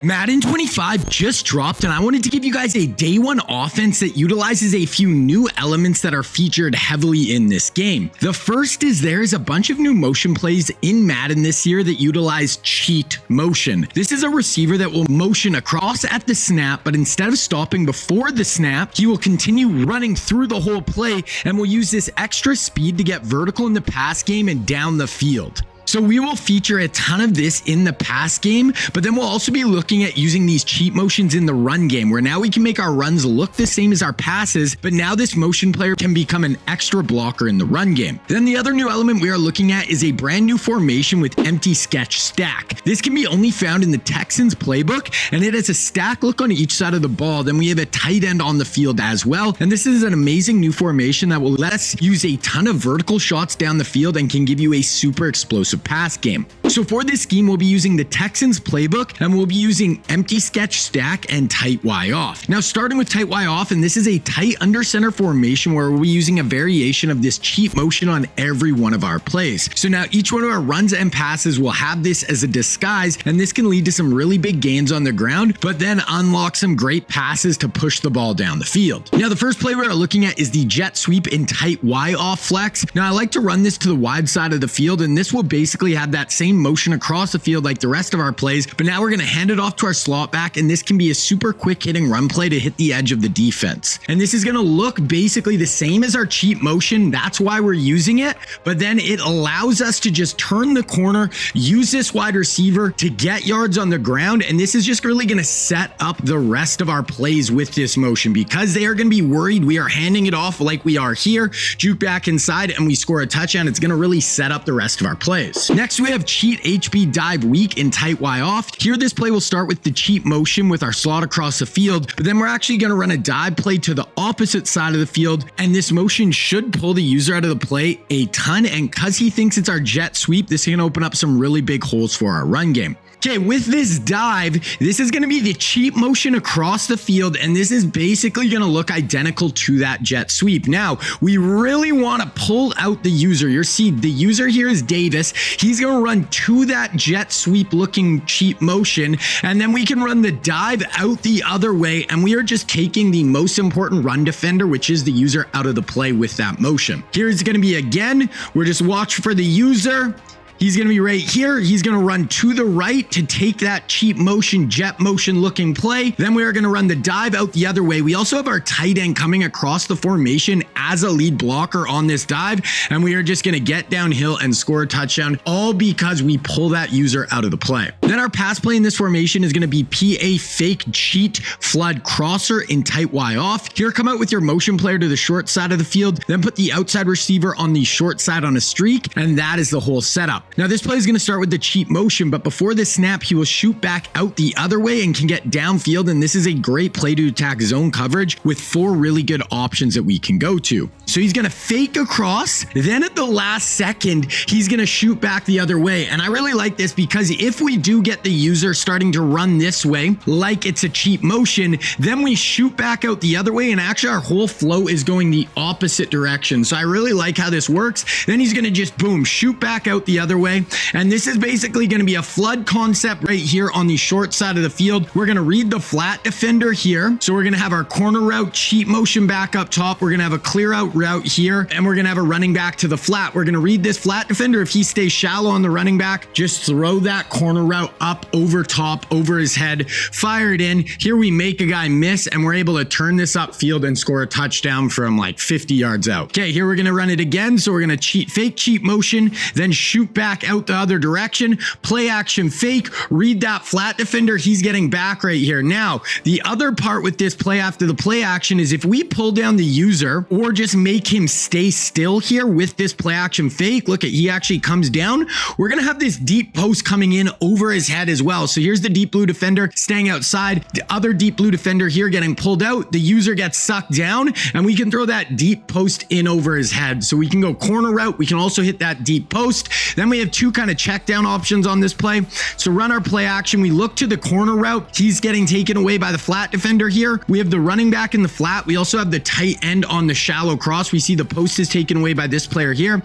Madden 25 just dropped, and I wanted to give you guys a day one offense that utilizes a few new elements that are featured heavily in this game. The first is there is a bunch of new motion plays in Madden this year that utilize cheat motion. This is a receiver that will motion across at the snap, but instead of stopping before the snap, he will continue running through the whole play and will use this extra speed to get vertical in the pass game and down the field. So we will feature a ton of this in the pass game, but then we'll also be looking at using these cheat motions in the run game, where now we can make our runs look the same as our passes, but now this motion player can become an extra blocker in the run game. Then the other new element we are looking at is a brand new formation with empty sketch stack. This can be only found in the Texans playbook, and it has a stack look on each side of the ball. Then we have a tight end on the field as well. And this is an amazing new formation that will let us use a ton of vertical shots down the field and can give you a super explosive pass game. So for this scheme, we'll be using the Texans playbook, and we'll be using empty sketch stack and tight Y off. Now starting with tight Y off, and this is a tight under center formation where we'll be using a variation of this cheat motion on every one of our plays. So now each one of our runs and passes will have this as a disguise, and this can lead to some really big gains on the ground, but then unlock some great passes to push the ball down the field. Now the first play we're looking at is the jet sweep in tight Y off flex. Now I like to run this to the wide side of the field, and this will basically have that same motion across the field like the rest of our plays, but now we're going to hand it off to our slot back, and this can be a super quick hitting run play to hit the edge of the defense. And this is going to look basically the same as our cheat motion. That's why we're using it, but then it allows us to just turn the corner, use this wide receiver to get yards on the ground, and this is just really going to set up the rest of our plays with this motion, because they are going to be worried we are handing it off like we are here, juke back inside, and we score a touchdown. It's going to really set up the rest of our plays. Next, we have cheat HB dive weak in tight Y off. Here, this play will start with the cheat motion with our slot across the field, but then we're actually going to run a dive play to the opposite side of the field, and this motion should pull the user out of the play a ton, and because he thinks it's our jet sweep, this can open up some really big holes for our run game. Okay, with this dive, this is going to be the cheat motion across the field, and this is basically going to look identical to that jet sweep. Now, we really want to pull out the user. You see, the user here is Davis. He's going to run to that jet sweep looking cheat motion, and then we can run the dive out the other way, and we are just taking the most important run defender, which is the user, out of the play with that motion. Here's going to be again, we're just watch for the user. He's going to be right here. He's going to run to the right to take that cheat motion, jet motion looking play. Then we are going to run the dive out the other way. We also have our tight end coming across the formation as a lead blocker on this dive, and we are just going to get downhill and score a touchdown, all because we pull that user out of the play. Then our pass play in this formation is going to be PA fake cheat flood crosser in tight Y off. Here, come out with your motion player to the short side of the field, then put the outside receiver on the short side on a streak, and that is the whole setup. Now this play is going to start with the cheat motion, but before the snap, he will shoot back out the other way and can get downfield, and this is a great play to attack zone coverage with 4 really good options that we can go to. So he's going to fake across, then at the last second, he's going to shoot back the other way. And I really like this because if we do get the user starting to run this way, like it's a cheat motion, then we shoot back out the other way, and actually our whole flow is going the opposite direction. So I really like how this works. Then he's going to just boom, shoot back out the other way. And this is basically going to be a flood concept right here on the short side of the field. We're going to read the flat defender here. So we're going to have our corner route cheat motion back up top. We're going to have a clear out route here, and we're going to have a running back to the flat. We're going to read this flat defender. If he stays shallow on the running back, just throw that corner route up over top, over his head, fire it in. Here we make a guy miss, and we're able to turn this upfield and score a touchdown from like 50 yards out. Okay, here we're going to run it again. So we're going to fake cheat motion, then shoot back out the other direction, play action fake, read that flat defender. He's getting back right here. Now, the other part with this play after the play action is if we pull down the user or just make him stay still here with this play action fake, look at, he actually comes down. We're going to have this deep post coming in over his head as well. So here's the deep blue defender staying outside, the other deep blue defender here getting pulled out. The user gets sucked down, and we can throw that deep post in over his head. So we can go corner route. We can also hit that deep post. Then we have 2 kind of check down options on this play. So run our play action. We look to the corner route. He's getting taken away by the flat defender here. We have the running back in the flat. We also have the tight end on the shallow cross. We see the post is taken away by this player here.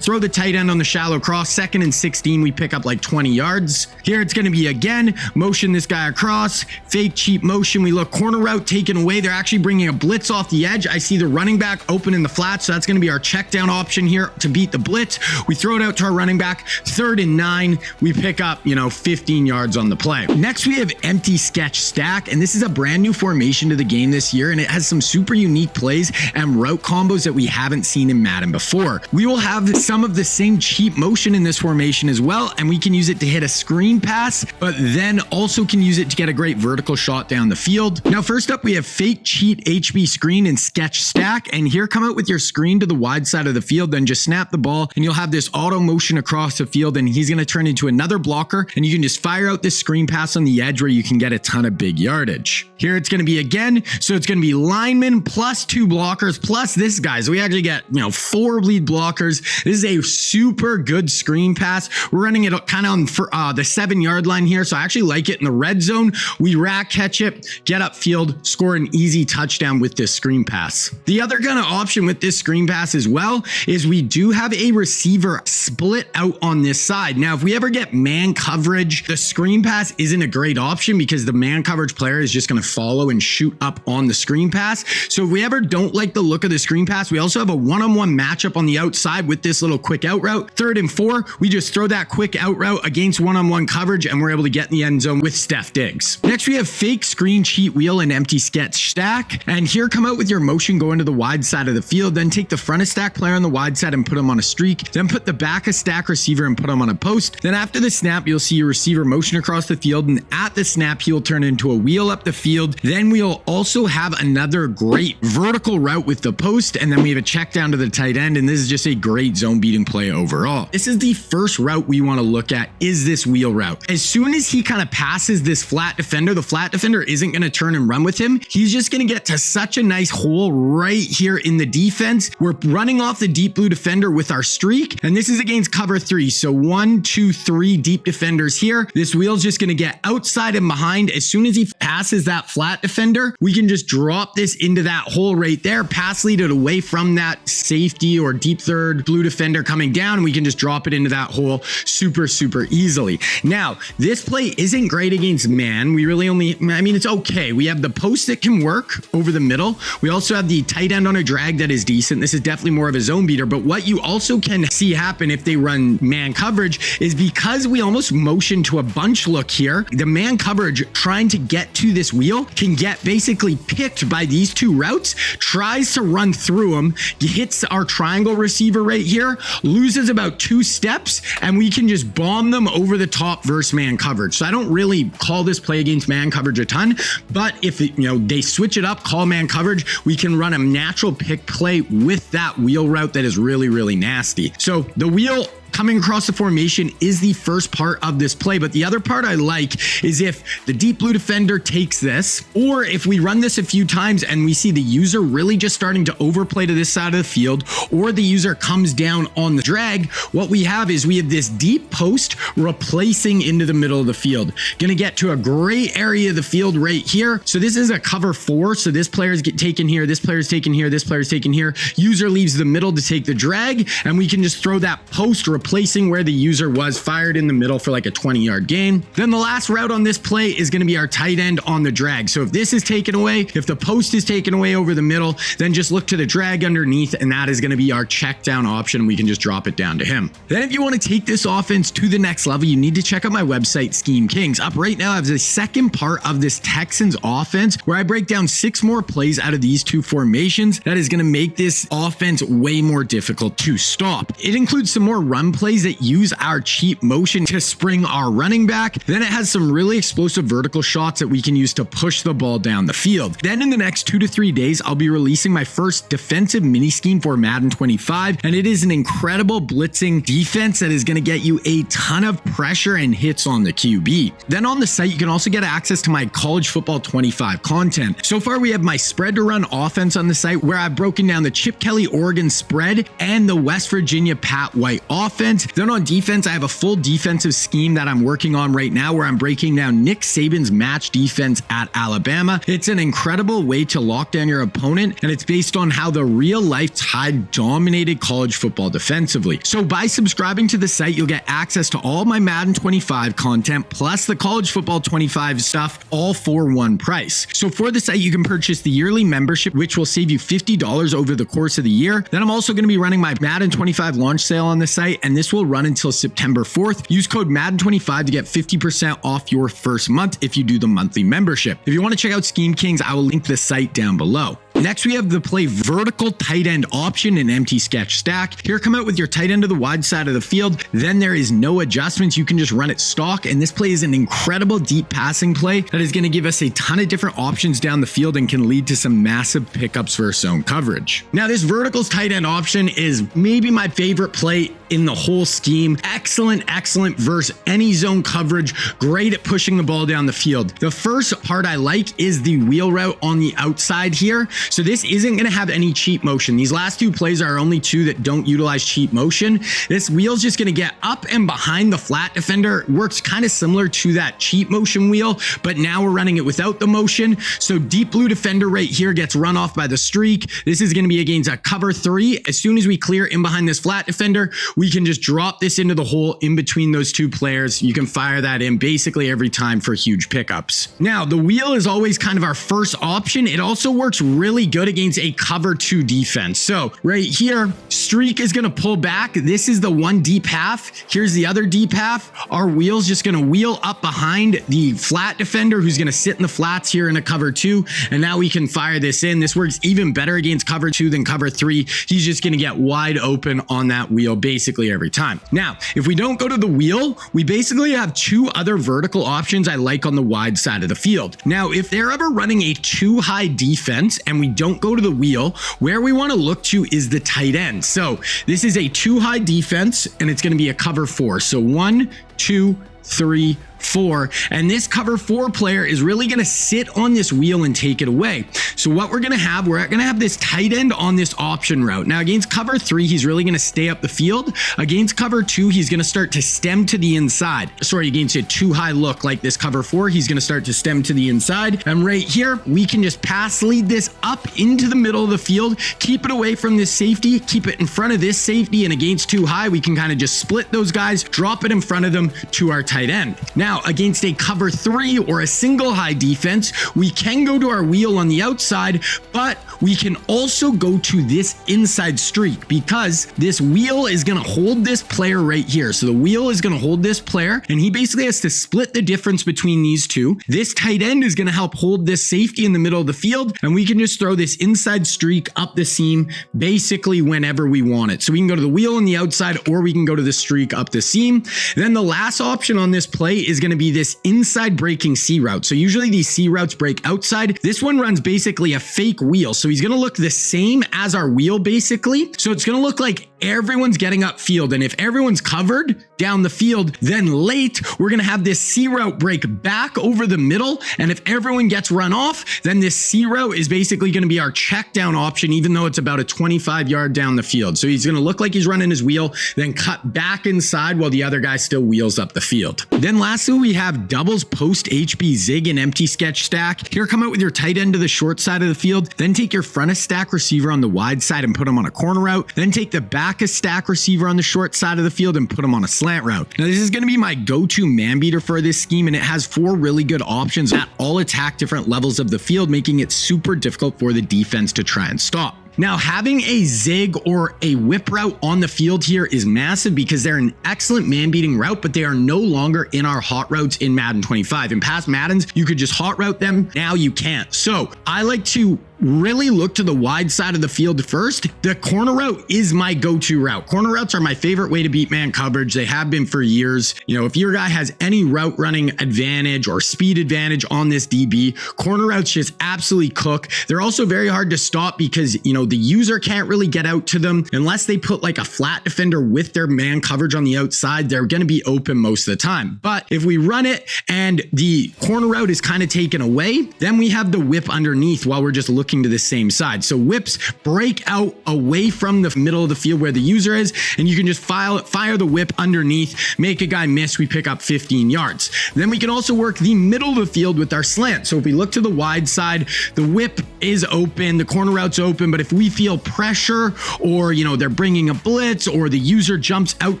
throw the tight end on the shallow cross. 2nd and 16, we pick up like 20 yards. Here it's going to be again, motion this guy across, fake cheap motion. We look corner route taken away. They're actually bringing a blitz off the edge. I see the running back open in the flat, so that's going to be our check down option here to beat the blitz. We throw it out to our running back. 3rd and 9, we pick up, 15 yards on the play. Next, we have empty sketch stack, and this is a brand new formation to the game this year, and it has some super unique plays and route combos that we haven't seen in Madden before. We will have some of the same cheap motion in this formation as well, and we can use it to hit a screen pass, but then also can use it to get a great vertical shot down the field. Now, first up, we have fake cheat HB screen and sketch stack, and here come out with your screen to the wide side of the field, then just snap the ball, and you'll have this auto motion across the field, and he's going to turn into another blocker, and you can just fire out this screen pass on the edge where you can get a ton of big yardage. Here it's going to be again, so it's going to be lineman plus 2 blockers plus this guy, so we actually get 4 lead blockers. This is a super good screen pass. We're running it kind of on the 7-yard line here, so I actually like it in the red zone. We rack catch it, get upfield, score an easy touchdown with this screen pass. The other kind of option with this screen pass as well is we do have a receiver split out on this side. Now, if we ever get man coverage, the screen pass isn't a great option because the man coverage player is just going to follow and shoot up on the screen pass. So if we ever don't like the look of the screen pass, we also have a one-on-one matchup on the outside with this little quick out route. 3rd and 4, we just throw that quick out route against one-on-one coverage, and we're able to get in the end zone with Steph Diggs. Next, we have fake screen cheat wheel and empty sketch stack. And here come out with your motion going to the wide side of the field, then take the front of stack player on the wide side and put him on a streak, then put the back of stack receiver and put him on a post. Then after the snap, you'll see your receiver motion across the field, and at the snap, he'll turn into a wheel up the field. Then we'll also have another great vertical route with the post, and then we have a check down to the tight end, and this is just a great zone beating play overall. This is the first route we want to look at, is this wheel route. As soon as he kind of passes this flat defender, the flat defender isn't going to turn and run with him. He's just going to get to such a nice hole right here in the defense. We're running off the deep blue defender with our streak, and this is against cover 3. So 1, 2, 3 deep defenders here. This wheel's just going to get outside and behind. As soon as he passes that flat defender, we can just drop this into that hole right there, pass lead it away from that safety or deep third blue defender coming down. We can just drop it into that hole super easily. Now, this play isn't great against man. We really it's okay. We have the post that can work over the middle. We also have the tight end on a drag that is decent. This is definitely more of a zone beater, but what you also can see happen if they run man coverage is because we almost motion to a bunch look here, the man coverage trying to get to this wheel can get basically picked by these 2 routes, tries to run through them, hits our triangle receiver right here, loses about 2 steps, and we can just bomb them over the top versus man coverage. So I don't really call this play against man coverage a ton, but if they switch it up, call man coverage, we can run a natural pick play with that wheel route that is really nasty. So the wheel coming across the formation is the first part of this play, but the other part I like is if the deep blue defender takes this, or if we run this a few times and we see the user really just starting to overplay to this side of the field, or the user comes down on the drag, what we have is we have this deep post replacing into the middle of the field. Gonna get to a great area of the field right here. So this is a cover 4, so this player's get taken here, this player's taken here, this player's taken here. User leaves the middle to take the drag, and we can just throw that post replacing where the user was, fired in the middle for like a 20-yard gain. Then the last route on this play is going to be our tight end on the drag. So if this is taken away, if the post is taken away over the middle, then just look to the drag underneath, and that is going to be our check down option. We can just drop it down to him. Then if you want to take this offense to the next level, you need to check out my website, Scheme Kings. Up right now, I have the second part of this Texans offense where I break down 6 more plays out of these 2 formations that is going to make this offense way more difficult to stop. It includes some more run plays that use our cheap motion to spring our running back. Then it has some really explosive vertical shots that we can use to push the ball down the field. Then in the next 2 to 3 days, I'll be releasing my first defensive mini scheme for Madden 25, and it is an incredible blitzing defense that is going to get you a ton of pressure and hits on the QB. Then on the site, you can also get access to my college football 25 content. So far, we have my spread to run offense on the site where I've broken down the Chip Kelly Oregon spread and the West Virginia Pat White offense. offense. Then on defense, I have a full defensive scheme that I'm working on right now where I'm breaking down Nick Saban's match defense at Alabama. It's an incredible way to lock down your opponent, and it's based on how the real life Tide dominated college football defensively. So by subscribing to the site, you'll get access to all my Madden 25 content plus the college football 25 stuff, all for one price. So for the site, you can purchase the yearly membership, which will save you $50 over the course of the year. Then I'm also going to be running my Madden 25 launch sale on the site, and this will run until September 4th. Use code Madden25 to get 50% off your first month if you do the monthly membership. If you want to check out Scheme Kings, I will link the site down below. Next, we have the play vertical tight end option in empty sketch stack. Here, come out with your tight end to the wide side of the field. Then there is no adjustments. You can just run it stock. And this play is an incredible deep passing play that is going to give us a ton of different options down the field and can lead to some massive pickups for zone coverage. Now, this vertical tight end option is maybe my favorite play in the whole scheme. Excellent versus any zone coverage. Great at pushing the ball down the field. The first part I like is the wheel route on the outside here. So this isn't going to have any cheat motion. These last two plays are only two that don't utilize cheat motion. This wheel's just going to get up and behind the flat defender. Works kind of similar to that cheat motion wheel, but now we're running it without the motion. So deep blue defender right here gets run off by the streak. This is going to be against a cover 3. As soon as we clear in behind this flat defender, we can just drop this into the hole in between those two players. You can fire that in basically every time for huge pickups. Now, the wheel is always kind of our first option. It also works really good against a cover 2 defense. So right here, streak is going to pull back. This is the one deep half. Here's the other deep half. Our wheel's just going to wheel up behind the flat defender who's going to sit in the flats here in a cover 2. And now we can fire this in. This works even better against cover 2 than cover 3. He's just going to get wide open on that wheel basically every time. Now, if we don't go to the wheel, we basically have two other vertical options I like on the wide side of the field. Now, if they're ever running a too high defense and we don't go to the wheel, where we want to look to is the tight end. So this is a too high defense and it's going to be a cover 4. So 1, 2, 3, 4, and this cover 4 player is really going to sit on this wheel and take it away. So what we're going to have this tight end on this option route. Now against cover 3, he's really going to stay up the field. Against cover 2, he's going to start to stem to the inside. Sorry, against a too high look like this cover 4, he's going to start to stem to the inside. And right here, we can just pass lead this up into the middle of the field, keep it away from this safety, keep it in front of this safety, and against too high, we can kind of just split those guys, drop it in front of them to our tight end. Now, against a cover 3 or a single high defense, we can go to our wheel on the outside, but we can also go to this inside streak because this wheel is going to hold this player right here. So the wheel is going to hold this player and he basically has to split the difference between these two. This tight end is going to help hold this safety in the middle of the field, and we can just throw this inside streak up the seam basically whenever we want it. So we can go to the wheel on the outside or we can go to the streak up the seam. Then the last option on this play is going to be this inside breaking C route. So usually these C routes break outside. This one runs basically a fake wheel. So he's going to look the same as our wheel basically. So it's going to look like everyone's getting upfield. And if everyone's covered down the field, then late, we're going to have this C route break back over the middle. And if everyone gets run off, then this C route is basically going to be our check down option, even though it's about a 25-yard down the field. So he's going to look like he's running his wheel, then cut back inside while the other guy still wheels up the field. Then lastly, we have doubles post HB zig and empty sketch stack. Here, come out with your tight end to the short side of the field, then take your front of stack receiver on the wide side and put him on a corner route, then take the back of stack receiver on the short side of the field and put him on a slant route. Now this is going to be my go-to man beater for this scheme, and it has 4 really good options that all attack different levels of the field, making it super difficult for the defense to try and stop. Now, having a zig or a whip route on the field here is massive because they're an excellent man-beating route, but they are no longer in our hot routes in Madden 25. In past Maddens, you could just hot route them. Now you can't. So I like to really look to the wide side of the field first. The corner route is my go-to route. Corner routes are my favorite way to beat man coverage. They have been for years. You know, if your guy has any route running advantage or speed advantage on this DB, corner routes just absolutely cook. They're also very hard to stop because, you know, the user can't really get out to them unless they put like a flat defender with their man coverage on the outside. They're going to be open most of the time. But if we run it and the corner route is kind of taken away, then we have the whip underneath while we're just looking looking to the same side. So whips break out away from the middle of the field where the user is, and you can just fire the whip underneath, make a guy miss, we pick up 15 yards. Then we can also work the middle of the field with our slant. So if we look to the wide side, the whip is open, the corner route's open, but if we feel pressure or, they're bringing a blitz or the user jumps out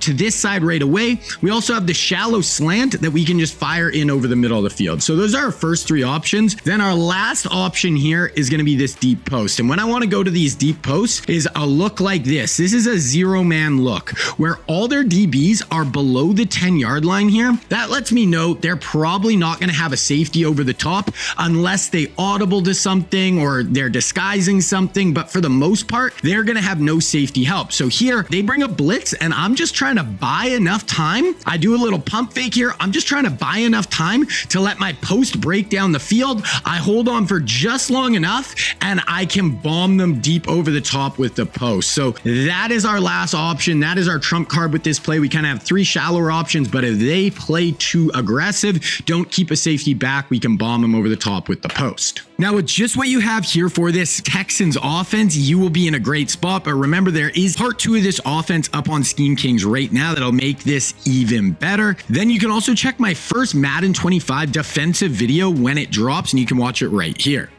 to this side right away, we also have the shallow slant that we can just fire in over the middle of the field. So those are our first three options. Then our last option here is going to be this deep post. And when I want to go to these deep posts is a look like this. This is a 0-man look where all their DBs are below the 10-yard line here. That lets me know they're probably not going to have a safety over the top unless they audible to something or they're disguising something. But for the most part, they're going to have no safety help. So here they bring a blitz and I'm just trying to buy enough time. I do a little pump fake here. I'm just trying to buy enough time to let my post break down the field. I hold on for just long enough and I can bomb them deep over the top with the post. So that is our last option. That is our trump card with this play. We kind of have three shallower options, but if they play too aggressive, don't keep a safety back, we can bomb them over the top with the post. Now, with just what you have here for this Texans offense, you will be in a great spot. But remember, there is part 2 of this offense up on Scheme Kings right now that'll make this even better. Then you can also check my first Madden 25 defensive video when it drops, and you can watch it right here.